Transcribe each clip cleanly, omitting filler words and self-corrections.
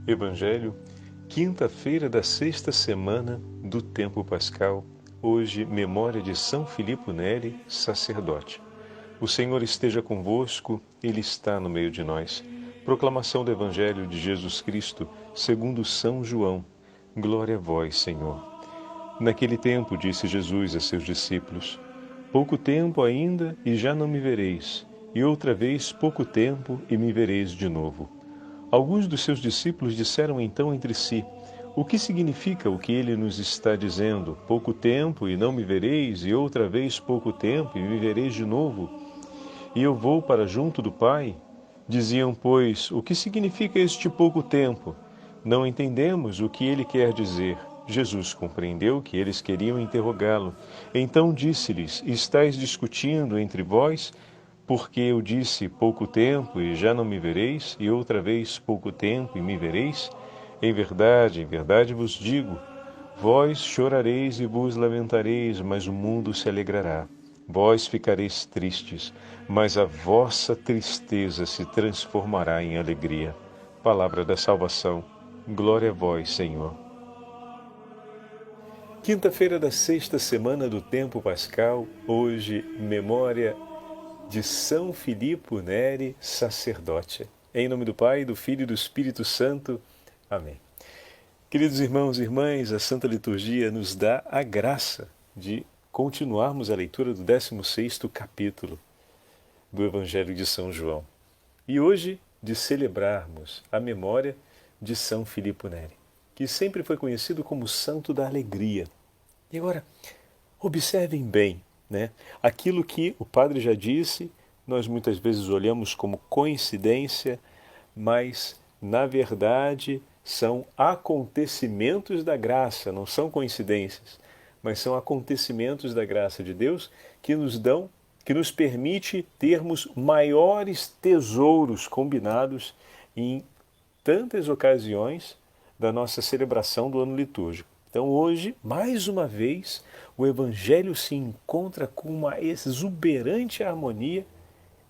Evangelho, quinta-feira da sexta semana do tempo pascal, hoje memória de São Filipe Neri, sacerdote. O Senhor esteja convosco, Ele está no meio de nós. Proclamação do Evangelho de Jesus Cristo, segundo São João. Glória a vós, Senhor. Naquele tempo disse Jesus a seus discípulos: pouco tempo ainda e já não me vereis, e outra vez pouco tempo e me vereis de novo. Alguns dos seus discípulos disseram então entre si: o que significa o que ele nos está dizendo? Pouco tempo e não me vereis, e outra vez pouco tempo e me vereis de novo? E eu vou para junto do Pai? Diziam, pois, o que significa este pouco tempo? Não entendemos o que ele quer dizer. Jesus compreendeu que eles queriam interrogá-lo. Então disse-lhes: estáis discutindo entre vós? Porque eu disse pouco tempo e já não me vereis, e outra vez pouco tempo e me vereis? Em verdade vos digo, vós chorareis e vos lamentareis, mas o mundo se alegrará. Vós ficareis tristes, mas a vossa tristeza se transformará em alegria. Palavra da salvação. Glória a vós, Senhor. Quinta-feira da sexta semana do tempo pascal, hoje, memória de São Filipe Neri, sacerdote. Em nome do Pai, do Filho e do Espírito Santo. Amém. Queridos irmãos e irmãs, a Santa Liturgia nos dá a graça de continuarmos a leitura do 16º capítulo do Evangelho de São João. E hoje de celebrarmos a memória de São Filipe Neri, que sempre foi conhecido como Santo da Alegria. E agora, observem bem, né? Aquilo que o padre já disse, nós muitas vezes olhamos como coincidência, mas na verdade são acontecimentos da graça, não são coincidências, mas são acontecimentos da graça de Deus que nos permite termos maiores tesouros combinados em tantas ocasiões da nossa celebração do ano litúrgico. Então hoje, mais uma vez, o Evangelho se encontra com uma exuberante harmonia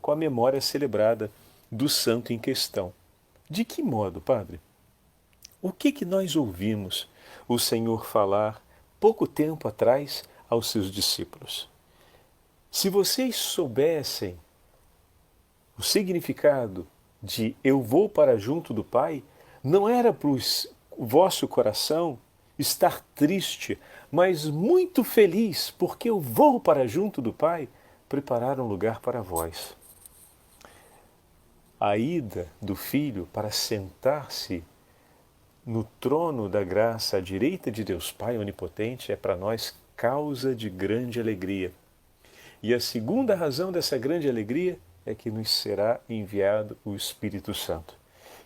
com a memória celebrada do santo em questão. De que modo, Padre? O que nós ouvimos o Senhor falar pouco tempo atrás aos seus discípulos? Se vocês soubessem o significado de eu vou para junto do Pai, não era para o vosso coração estar triste, mas muito feliz, porque eu vou para junto do Pai preparar um lugar para vós. A ida do Filho para sentar-se no trono da graça à direita de Deus Pai Onipotente é para nós causa de grande alegria. E a segunda razão dessa grande alegria é que nos será enviado o Espírito Santo,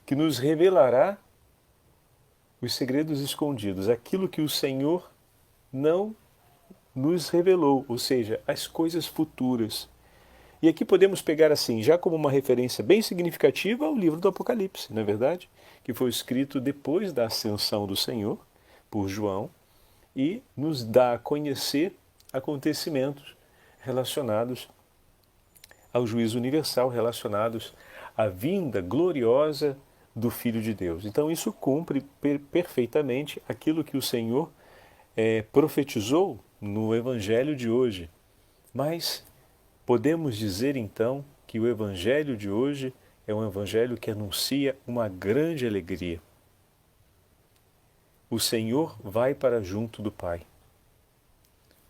que nos revelará os segredos escondidos, aquilo que o Senhor não nos revelou, ou seja, as coisas futuras. E aqui podemos pegar assim, já como uma referência bem significativa, o livro do Apocalipse, não é verdade? Que foi escrito depois da ascensão do Senhor, por João, e nos dá a conhecer acontecimentos relacionados ao juízo universal, relacionados à vinda gloriosa do Filho de Deus. Então isso cumpre perfeitamente aquilo que o Senhor profetizou no Evangelho de hoje. Mas podemos dizer então que o Evangelho de hoje é um Evangelho que anuncia uma grande alegria. O Senhor vai para junto do Pai.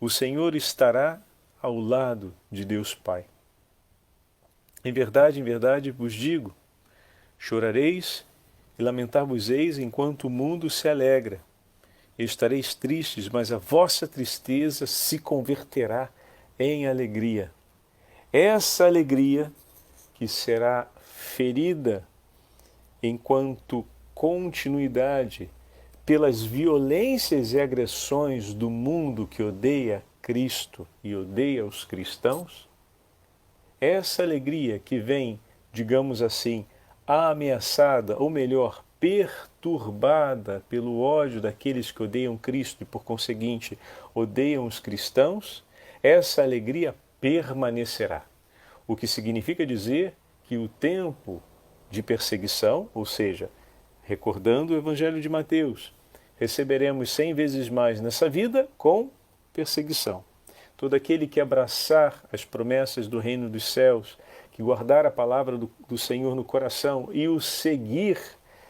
O Senhor estará ao lado de Deus Pai. Em verdade vos digo, chorareis e lamentar-vos-eis enquanto o mundo se alegra. Estareis tristes, mas a vossa tristeza se converterá em alegria. Essa alegria que será ferida enquanto continuidade pelas violências e agressões do mundo que odeia Cristo e odeia os cristãos, essa alegria que vem, digamos assim, ameaçada, ou melhor, perturbada pelo ódio daqueles que odeiam Cristo e, por conseguinte, odeiam os cristãos, essa alegria permanecerá. O que significa dizer que o tempo de perseguição, ou seja, recordando o Evangelho de Mateus, receberemos 100 vezes mais nessa vida com perseguição. Todo aquele que abraçar as promessas do reino dos céus, que guardar a palavra do Senhor no coração e o seguir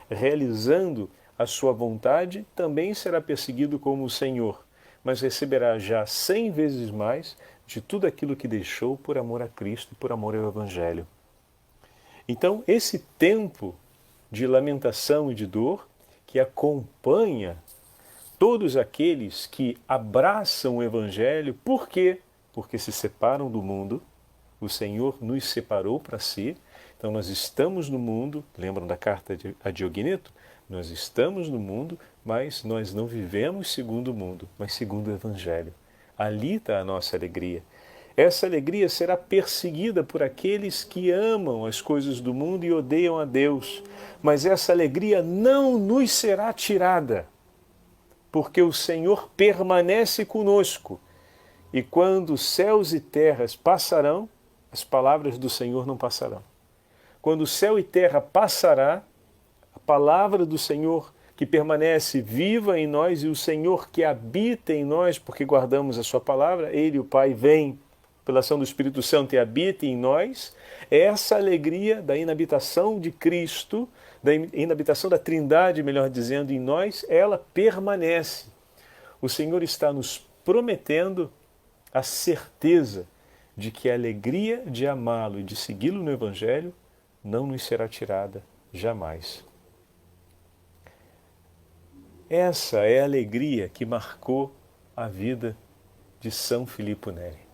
realizando a sua vontade, também será perseguido como o Senhor, mas receberá já 100 vezes mais de tudo aquilo que deixou por amor a Cristo e por amor ao Evangelho. Então, esse tempo de lamentação e de dor que acompanha todos aqueles que abraçam o Evangelho, por quê? Porque se separam do mundo, o Senhor nos separou para si, então nós estamos no mundo, lembram da carta a Diogneto? Nós estamos no mundo, mas nós não vivemos segundo o mundo, mas segundo o Evangelho. Ali está a nossa alegria. Essa alegria será perseguida por aqueles que amam as coisas do mundo e odeiam a Deus, mas essa alegria não nos será tirada, porque o Senhor permanece conosco. E quando céus e terras passarão, as palavras do Senhor não passarão. Quando o céu e terra passará, a palavra do Senhor que permanece viva em nós e o Senhor que habita em nós, porque guardamos a sua palavra, Ele, o Pai, vem pela ação do Espírito Santo e habita em nós, essa alegria da inabitação de Cristo, da inabitação da Trindade, melhor dizendo, em nós, ela permanece. O Senhor está nos prometendo a certeza de que a alegria de amá-lo e de segui-lo no Evangelho não nos será tirada jamais. Essa é a alegria que marcou a vida de São Filippo Neri.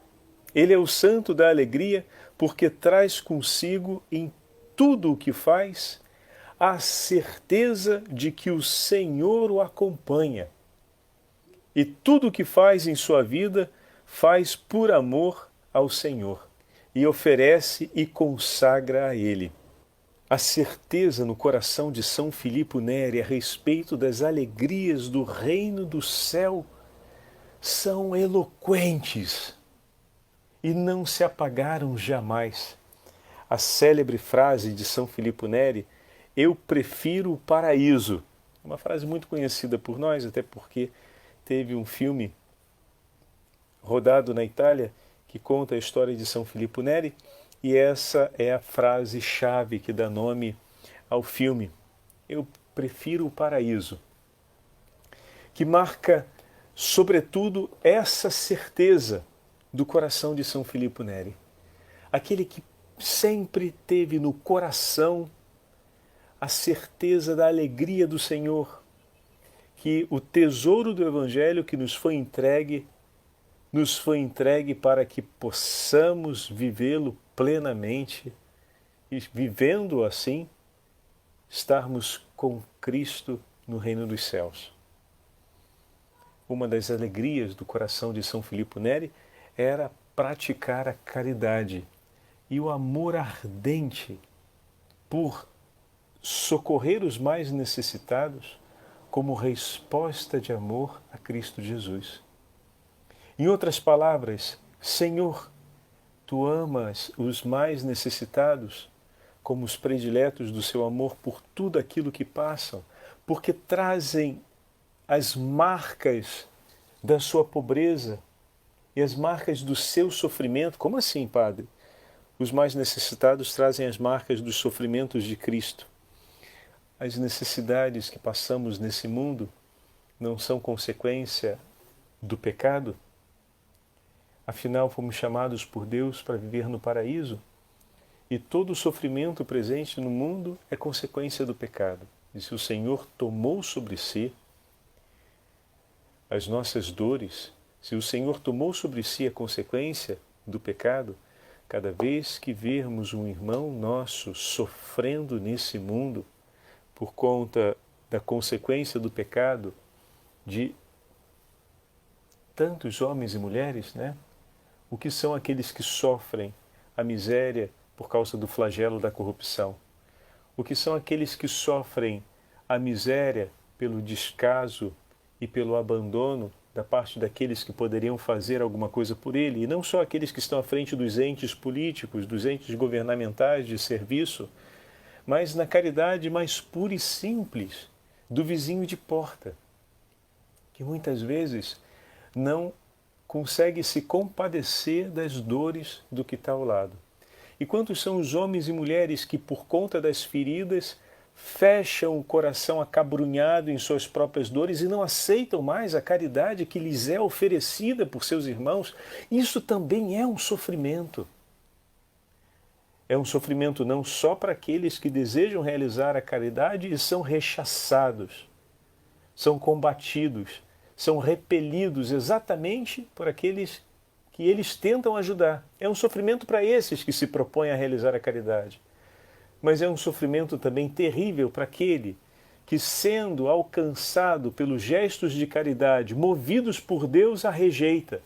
Ele é o santo da alegria porque traz consigo em tudo o que faz a certeza de que o Senhor o acompanha. E tudo o que faz em sua vida faz por amor ao Senhor e oferece e consagra a Ele. A certeza no coração de São Filippo Neri a respeito das alegrias do reino do céu são eloquentes e não se apagaram jamais. A célebre frase de São Filippo Neri, eu prefiro o paraíso, uma frase muito conhecida por nós, até porque teve um filme rodado na Itália que conta a história de São Filippo Neri, e essa é a frase-chave que dá nome ao filme. Eu prefiro o paraíso, que marca, sobretudo, essa certeza do coração de São Filippo Neri. Aquele que sempre teve no coração a certeza da alegria do Senhor, que o tesouro do Evangelho que nos foi entregue para que possamos vivê-lo plenamente e, vivendo assim, estarmos com Cristo no reino dos céus. Uma das alegrias do coração de São Filippo Neri era praticar a caridade e o amor ardente por socorrer os mais necessitados como resposta de amor a Cristo Jesus. Em outras palavras, Senhor, Tu amas os mais necessitados como os prediletos do Seu amor por tudo aquilo que passam, porque trazem as marcas da sua pobreza e as marcas do seu sofrimento. Como assim, Padre? Os mais necessitados trazem as marcas dos sofrimentos de Cristo. As necessidades que passamos nesse mundo não são consequência do pecado? Afinal, fomos chamados por Deus para viver no paraíso, e todo o sofrimento presente no mundo é consequência do pecado. E se o Senhor tomou sobre si as nossas dores, se o Senhor tomou sobre si a consequência do pecado, cada vez que vermos um irmão nosso sofrendo nesse mundo por conta da consequência do pecado de tantos homens e mulheres, né? O que são aqueles que sofrem a miséria por causa do flagelo da corrupção? O que são aqueles que sofrem a miséria pelo descaso e pelo abandono da parte daqueles que poderiam fazer alguma coisa por ele? E não só aqueles que estão à frente dos entes políticos, dos entes governamentais de serviço, mas na caridade mais pura e simples do vizinho de porta, que muitas vezes não consegue se compadecer das dores do que está ao lado. E quantos são os homens e mulheres que, por conta das feridas, fecham o coração acabrunhado em suas próprias dores e não aceitam mais a caridade que lhes é oferecida por seus irmãos? Isso também é um sofrimento. É um sofrimento não só para aqueles que desejam realizar a caridade e são rechaçados, são combatidos, são repelidos exatamente por aqueles que eles tentam ajudar. É um sofrimento para esses que se propõem a realizar a caridade. Mas é um sofrimento também terrível para aquele que, sendo alcançado pelos gestos de caridade, movidos por Deus, a rejeita.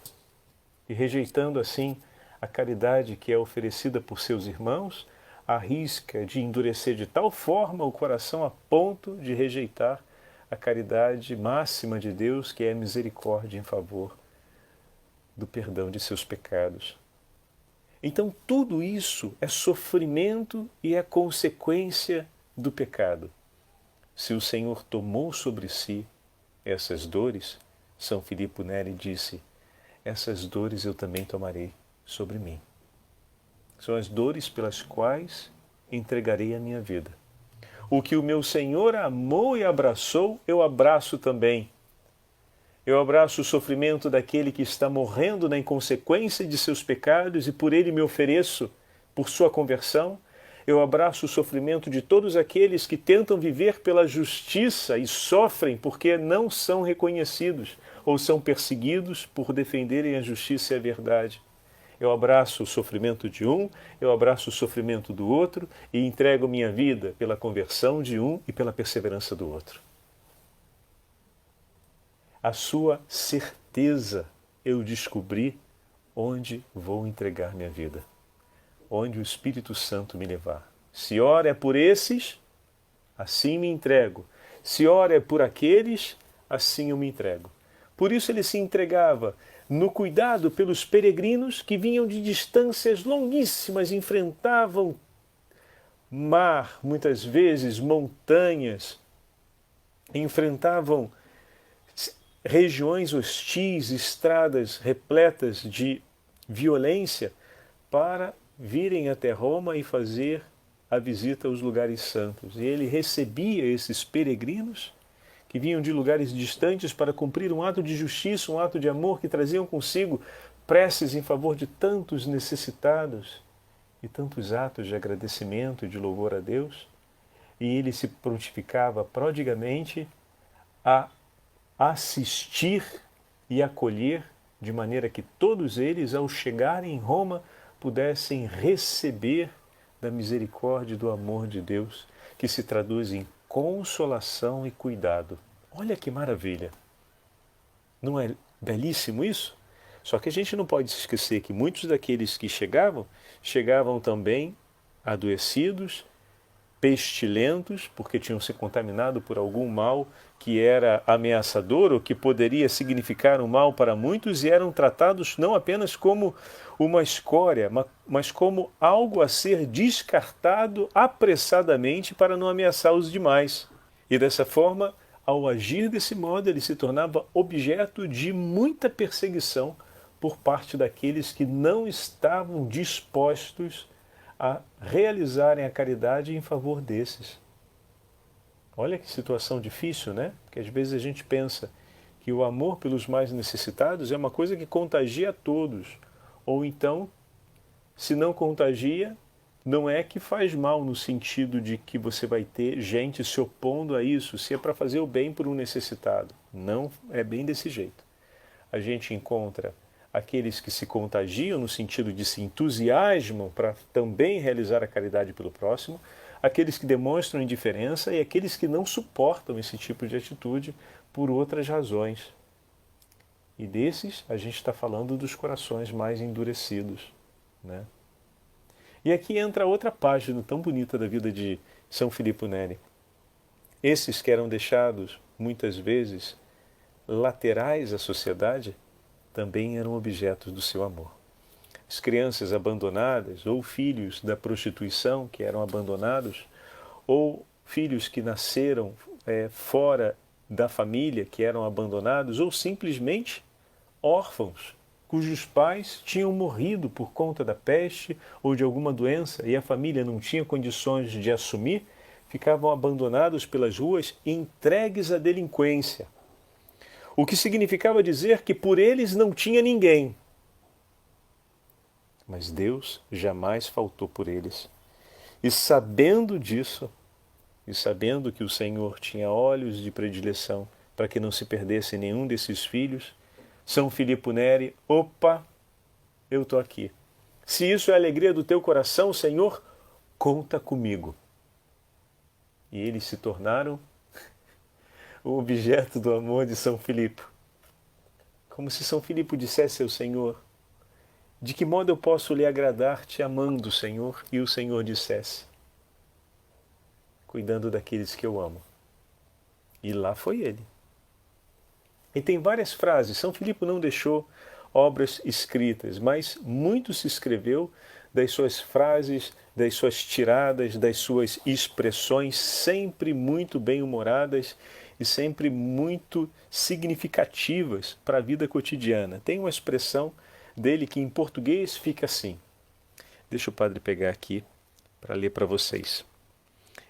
E rejeitando assim a caridade que é oferecida por seus irmãos, arrisca de endurecer de tal forma o coração a ponto de rejeitar a caridade máxima de Deus, que é a misericórdia em favor do perdão de seus pecados. Então tudo isso é sofrimento e é consequência do pecado. Se o Senhor tomou sobre si essas dores, São Filippo Neri disse, essas dores eu também tomarei sobre mim. São as dores pelas quais entregarei a minha vida. O que o meu Senhor amou e abraçou, eu abraço também. Eu abraço o sofrimento daquele que está morrendo na inconsequência de seus pecados e por ele me ofereço por sua conversão. Eu abraço o sofrimento de todos aqueles que tentam viver pela justiça e sofrem porque não são reconhecidos ou são perseguidos por defenderem a justiça e a verdade. Eu abraço o sofrimento de um, eu abraço o sofrimento do outro e entrego minha vida pela conversão de um e pela perseverança do outro. A sua certeza eu descobri onde vou entregar minha vida, onde o Espírito Santo me levar. Se ora é por esses, assim me entrego. Se ora é por aqueles, assim eu me entrego. Por isso ele se entregava no cuidado pelos peregrinos que vinham de distâncias longuíssimas, enfrentavam mar, muitas vezes montanhas, enfrentavam regiões hostis, estradas repletas de violência, para virem até Roma e fazer a visita aos lugares santos. E ele recebia esses peregrinos que vinham de lugares distantes para cumprir um ato de justiça, um ato de amor, que traziam consigo preces em favor de tantos necessitados e tantos atos de agradecimento e de louvor a Deus. E ele se prontificava prodigamente a assistir e acolher, de maneira que todos eles, ao chegarem em Roma, pudessem receber da misericórdia e do amor de Deus, que se traduz em consolação e cuidado. Olha que maravilha! Não é belíssimo isso? Só que a gente não pode se esquecer que muitos daqueles que chegavam também adoecidos, pestilentos, porque tinham se contaminado por algum mal que era ameaçador ou que poderia significar um mal para muitos, e eram tratados não apenas como uma escória, mas como algo a ser descartado apressadamente para não ameaçar os demais. E dessa forma, ao agir desse modo, ele se tornava objeto de muita perseguição por parte daqueles que não estavam dispostos a realizarem a caridade em favor desses. Olha que situação difícil, né? Porque às vezes a gente pensa que o amor pelos mais necessitados é uma coisa que contagia a todos. Ou então, se não contagia, não é que faz mal no sentido de que você vai ter gente se opondo a isso, se é para fazer o bem por um necessitado. Não é bem desse jeito. A gente encontra aqueles que se contagiam no sentido de se entusiasmam para também realizar a caridade pelo próximo, aqueles que demonstram indiferença e aqueles que não suportam esse tipo de atitude por outras razões. E desses a gente está falando dos corações mais endurecidos, né? E aqui entra outra página tão bonita da vida de São Filippo Neri. Esses que eram deixados, muitas vezes, laterais à sociedade, também eram objetos do seu amor. As crianças abandonadas ou filhos da prostituição que eram abandonados, ou filhos que nasceram fora da família, que eram abandonados, ou simplesmente órfãos, cujos pais tinham morrido por conta da peste ou de alguma doença e a família não tinha condições de assumir, ficavam abandonados pelas ruas e entregues à delinquência. O que significava dizer que por eles não tinha ninguém. Mas Deus jamais faltou por eles. E sabendo disso, e sabendo que o Senhor tinha olhos de predileção para que não se perdesse nenhum desses filhos, São Filippo Neri, opa, eu estou aqui. Se isso é a alegria do teu coração, Senhor, conta comigo. E eles se tornaram o objeto do amor de São Filippo. Como se São Filippo dissesse ao Senhor, de que modo eu posso lhe agradar te amando, Senhor? E o Senhor dissesse, cuidando daqueles que eu amo. E lá foi ele. E tem várias frases. São Filippo não deixou obras escritas, mas muito se escreveu das suas frases, das suas tiradas, das suas expressões, sempre muito bem-humoradas e sempre muito significativas para a vida cotidiana. Tem uma expressão dele que em português fica assim. Deixa o padre pegar aqui para ler para vocês.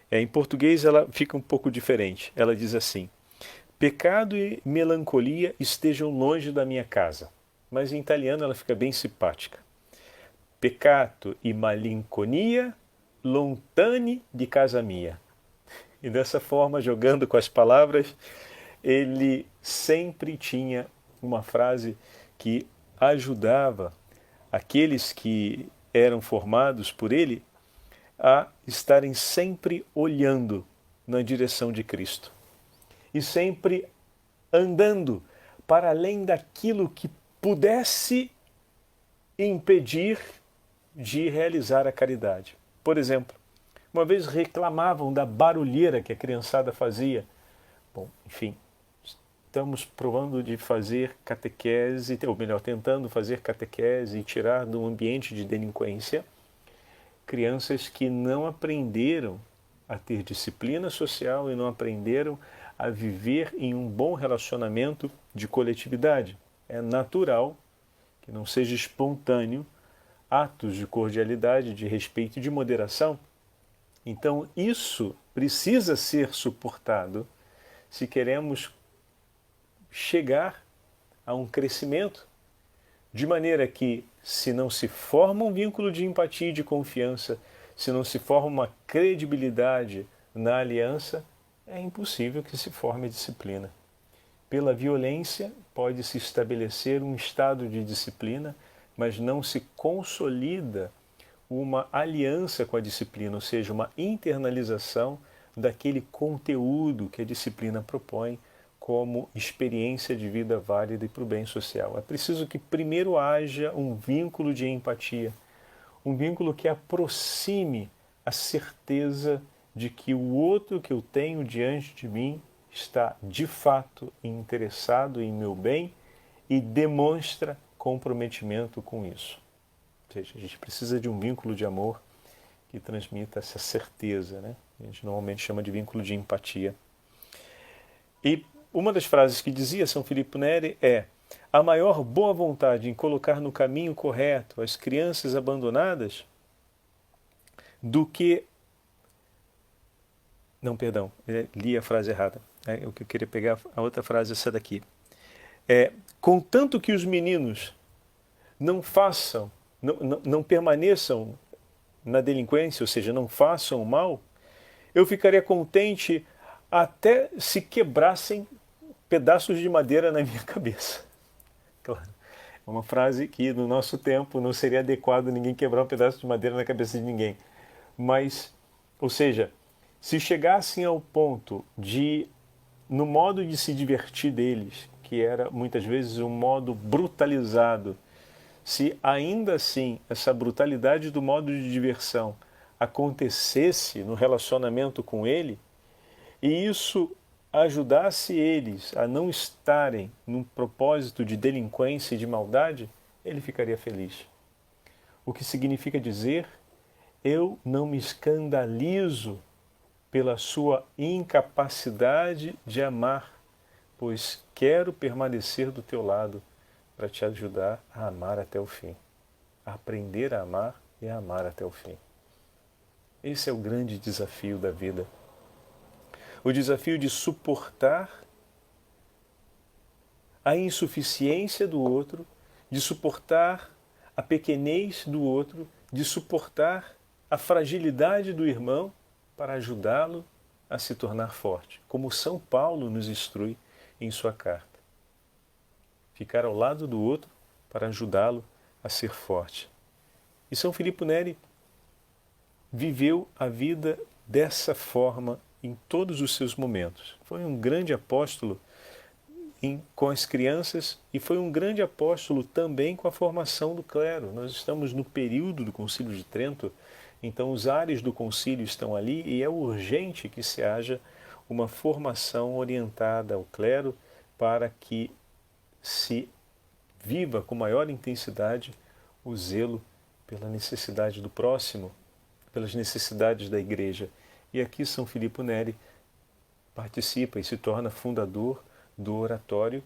Em português ela fica um pouco diferente. Ela diz assim: pecado e melancolia estejam longe da minha casa. Mas em italiano ela fica bem simpática. Peccato e malinconia lontani di casa mia. E dessa forma, jogando com as palavras, ele sempre tinha uma frase que ajudava aqueles que eram formados por ele a estarem sempre olhando na direção de Cristo e sempre andando para além daquilo que pudesse impedir de realizar a caridade. Por exemplo, uma vez reclamavam da barulheira que a criançada fazia. Bom, enfim, estamos provando de fazer catequese, ou melhor, tentando fazer catequese e tirar do ambiente de delinquência crianças que não aprenderam a ter disciplina social e não aprenderam a viver em um bom relacionamento de coletividade. É natural que não seja espontâneo atos de cordialidade, de respeito e de moderação. Então, isso precisa ser suportado se queremos chegar a um crescimento, de maneira que, se não se forma um vínculo de empatia e de confiança, se não se forma uma credibilidade na aliança, é impossível que se forme disciplina. Pela violência pode-se estabelecer um estado de disciplina, mas não se consolida uma aliança com a disciplina, ou seja, uma internalização daquele conteúdo que a disciplina propõe como experiência de vida válida e para o bem social. É preciso que primeiro haja um vínculo de empatia, um vínculo que aproxime a certeza de que o outro que eu tenho diante de mim está de fato interessado em meu bem e demonstra comprometimento com isso. Ou seja, a gente precisa de um vínculo de amor que transmita essa certeza, né? A gente normalmente chama de vínculo de empatia. E uma das frases que dizia São Filippo Neri é: a maior boa vontade em colocar no caminho correto as crianças abandonadas do que... Não, perdão, li a frase errada. O que eu queria pegar, a outra frase é essa daqui. Contanto que os meninos não façam, não permaneçam na delinquência, ou seja, não façam o mal, eu ficaria contente até se quebrassem pedaços de madeira na minha cabeça. Claro, é uma frase que no nosso tempo não seria adequado ninguém quebrar um pedaço de madeira na cabeça de ninguém. Mas, ou seja, se chegassem ao ponto de, no modo de se divertir deles, que era muitas vezes um modo brutalizado, se ainda assim essa brutalidade do modo de diversão acontecesse no relacionamento com ele, e isso ajudasse eles a não estarem num propósito de delinquência e de maldade, ele ficaria feliz. O que significa dizer, eu não me escandalizo pela sua incapacidade de amar, pois quero permanecer do teu lado para te ajudar a amar até o fim, a aprender a amar e a amar até o fim. Esse é o grande desafio da vida. O desafio de suportar a insuficiência do outro, de suportar a pequenez do outro, de suportar a fragilidade do irmão para ajudá-lo a se tornar forte, como São Paulo nos instrui em sua carta. Ficar ao lado do outro para ajudá-lo a ser forte. E São Filippo Neri viveu a vida dessa forma em todos os seus momentos. Foi um grande apóstolo com as crianças e foi um grande apóstolo também com a formação do clero. Nós estamos no período do Concílio de Trento, então os ares do concílio estão ali e é urgente que se haja uma formação orientada ao clero para que se viva com maior intensidade o zelo pela necessidade do próximo, pelas necessidades da igreja. E aqui São Filippo Neri participa e se torna fundador do oratório,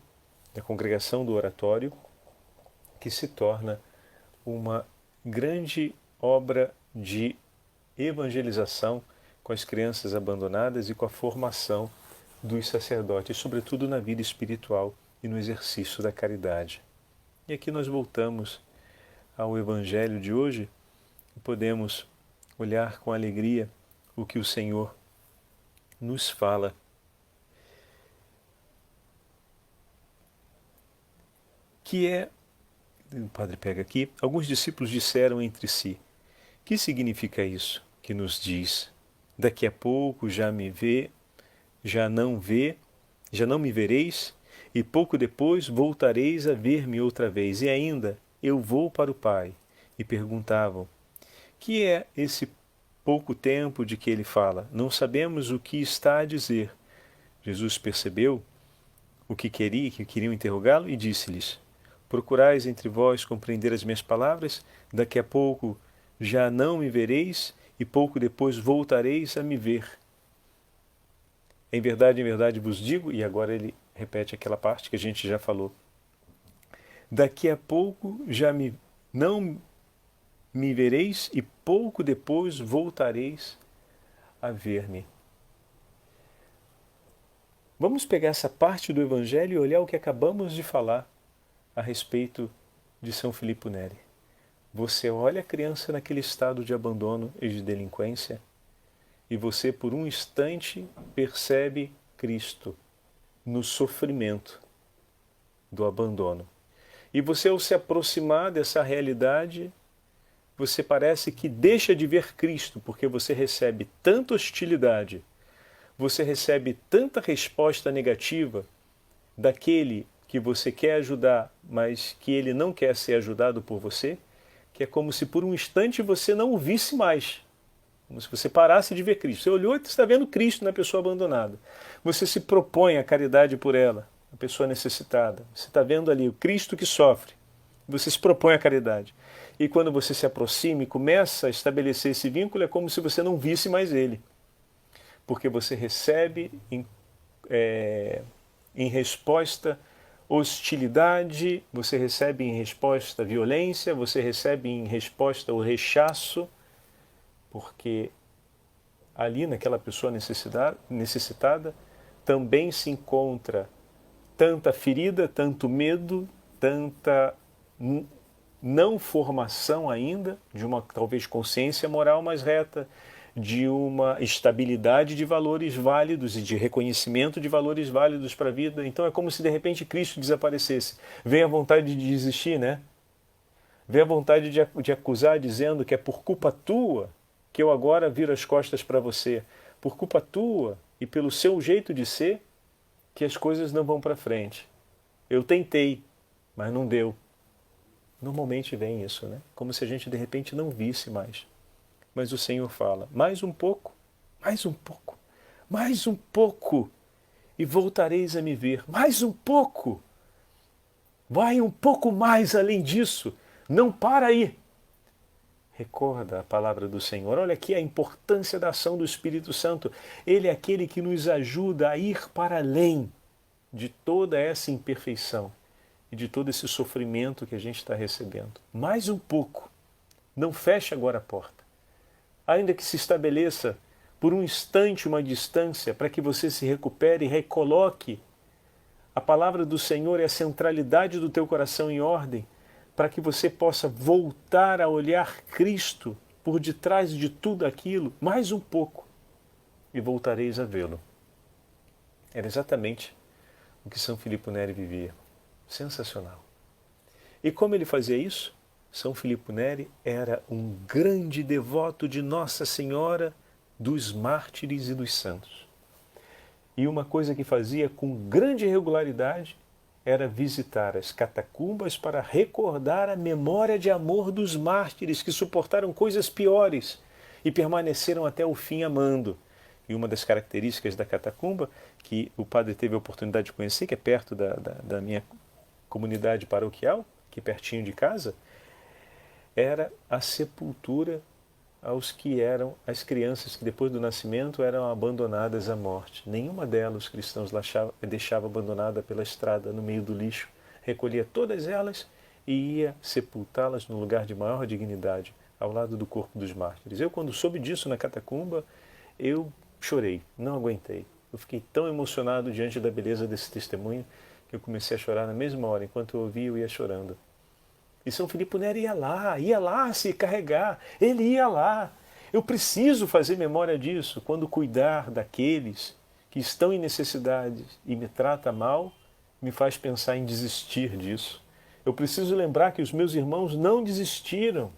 da congregação do oratório, que se torna uma grande obra de evangelização com as crianças abandonadas e com a formação dos sacerdotes, sobretudo na vida espiritual e no exercício da caridade. E aqui nós voltamos ao Evangelho de hoje e podemos olhar com alegria o que o Senhor nos fala. Que é, o padre pega aqui, alguns discípulos disseram entre si: que significa isso que nos diz? Daqui a pouco já me já não me vereis, e pouco depois voltareis a ver-me outra vez, e ainda eu vou para o Pai. E perguntavam: que é esse pouco tempo de que ele fala? Não sabemos o que está a dizer. Jesus percebeu o que queriam interrogá-lo e disse-lhes: procurais entre vós compreender as minhas palavras? Daqui a pouco já não me vereis e pouco depois voltareis a me ver. Em verdade vos digo, e agora ele repete aquela parte que a gente já falou. Daqui a pouco não me vereis e pouco depois voltareis a ver-me. Vamos pegar essa parte do Evangelho e olhar o que acabamos de falar a respeito de São Filippo Neri. Você olha a criança naquele estado de abandono e de delinquência e você por um instante percebe Cristo no sofrimento do abandono. E você, ao se aproximar dessa realidade, você parece que deixa de ver Cristo, porque você recebe tanta hostilidade, você recebe tanta resposta negativa daquele que você quer ajudar, mas que ele não quer ser ajudado por você, que é como se por um instante você não o visse mais. Como se você parasse de ver Cristo. Você olhou e está vendo Cristo na pessoa abandonada. Você se propõe a caridade por ela, a pessoa necessitada. Você está vendo ali o Cristo que sofre. Você se propõe a caridade. E quando você se aproxima e começa a estabelecer esse vínculo, é como se você não visse mais ele. Porque você recebe em resposta hostilidade, você recebe em resposta violência, você recebe em resposta o rechaço, porque ali naquela pessoa necessitada também se encontra tanta ferida, tanto medo, tanta não formação ainda de uma talvez consciência moral mais reta, de uma estabilidade de valores válidos e de reconhecimento de valores válidos para a vida. Então é como se de repente Cristo desaparecesse. Vem a vontade de desistir, né? Vem a vontade de acusar, dizendo que é por culpa tua que eu agora viro as costas para você. Por culpa tua e pelo seu jeito de ser que as coisas não vão para frente. Eu tentei, mas não deu. Normalmente vem isso, né? Como se a gente de repente não visse mais. Mas o Senhor fala: mais um pouco, mais um pouco, mais um pouco, e voltareis a me ver. Mais um pouco. Vai um pouco mais além disso. Não para aí. recorda a palavra do Senhor. Olha aqui a importância da ação do Espírito Santo. Ele é aquele que nos ajuda a ir para além de toda essa imperfeição e de todo esse sofrimento que a gente está recebendo. Mais um pouco. Não feche agora a porta. Ainda que se estabeleça por um instante uma distância para que você se recupere e recoloque a palavra do Senhor e a centralidade do teu coração em ordem, para que você possa voltar a olhar Cristo por detrás de tudo aquilo, mais um pouco, e voltareis a vê-lo. Era exatamente o que São Filippo Neri vivia. Sensacional. E como ele fazia isso? São Filippo Neri era um grande devoto de Nossa Senhora dos mártires e dos santos. E uma coisa que fazia com grande regularidade era visitar as catacumbas para recordar a memória de amor dos mártires que suportaram coisas piores e permaneceram até o fim amando. E uma das características da catacumba, que o padre teve a oportunidade de conhecer, que é perto da minha comunidade paroquial, aqui pertinho de casa, era a sepultura aos que eram as crianças que depois do nascimento eram abandonadas à morte. Nenhuma delas os cristãos deixava abandonada pela estrada, no meio do lixo. Recolhia todas elas e ia sepultá-las no lugar de maior dignidade, ao lado do corpo dos mártires. Eu, quando soube disso na catacumba, eu chorei, não aguentei. Eu fiquei tão emocionado diante da beleza desse testemunho que eu comecei a chorar na mesma hora. Enquanto eu ouvia, eu ia chorando. E São Filippo Neri ia lá se carregar, ele ia lá. Eu preciso fazer memória disso quando cuidar daqueles que estão em necessidade e me trata mal, me faz pensar em desistir disso. Eu preciso lembrar que os meus irmãos não desistiram.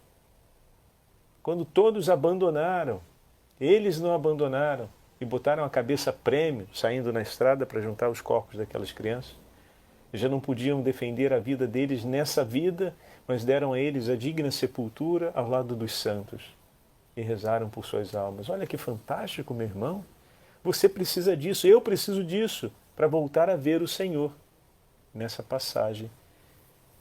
Quando todos abandonaram, eles não abandonaram e botaram a cabeça a prêmio, saindo na estrada para juntar os corpos daquelas crianças. Já não podiam defender a vida deles nessa vida, mas deram a eles a digna sepultura ao lado dos santos e rezaram por suas almas. Olha que fantástico, meu irmão. Você precisa disso, eu preciso disso, para voltar a ver o Senhor nessa passagem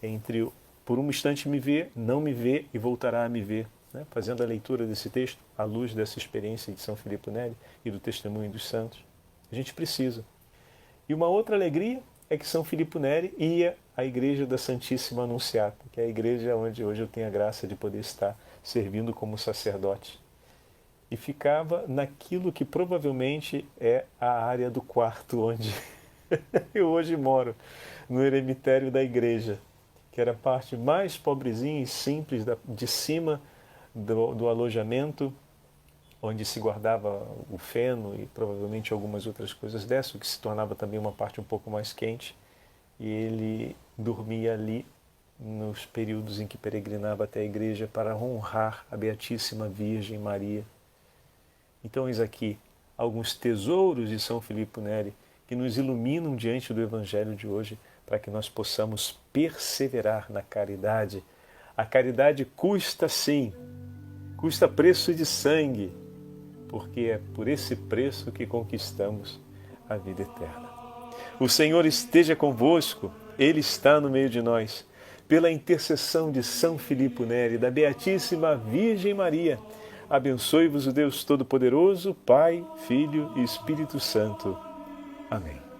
entre por um instante me ver, não me ver e voltará a me ver. Né? Fazendo a leitura desse texto, à luz dessa experiência de São Filippo Neri e do testemunho dos santos. A gente precisa. E uma outra alegria é que São Filippo Neri ia à Igreja da Santíssima Anunciata, que é a igreja onde hoje eu tenho a graça de poder estar servindo como sacerdote. E ficava naquilo que provavelmente é a área do quarto onde eu hoje moro, no eremitério da igreja, que era a parte mais pobrezinha e simples de cima do alojamento, onde se guardava o feno e provavelmente algumas outras coisas dessas, o que se tornava também uma parte um pouco mais quente. E ele dormia ali nos períodos em que peregrinava até a igreja para honrar a Beatíssima Virgem Maria. Então, eis aqui alguns tesouros de São Filippo Neri que nos iluminam diante do Evangelho de hoje para que nós possamos perseverar na caridade. A caridade custa sim, custa preço de sangue, porque é por esse preço que conquistamos a vida eterna. O Senhor esteja convosco, Ele está no meio de nós. Pela intercessão de São Filippo Neri, da Beatíssima Virgem Maria, abençoe-vos o Deus Todo-Poderoso, Pai, Filho e Espírito Santo. Amém.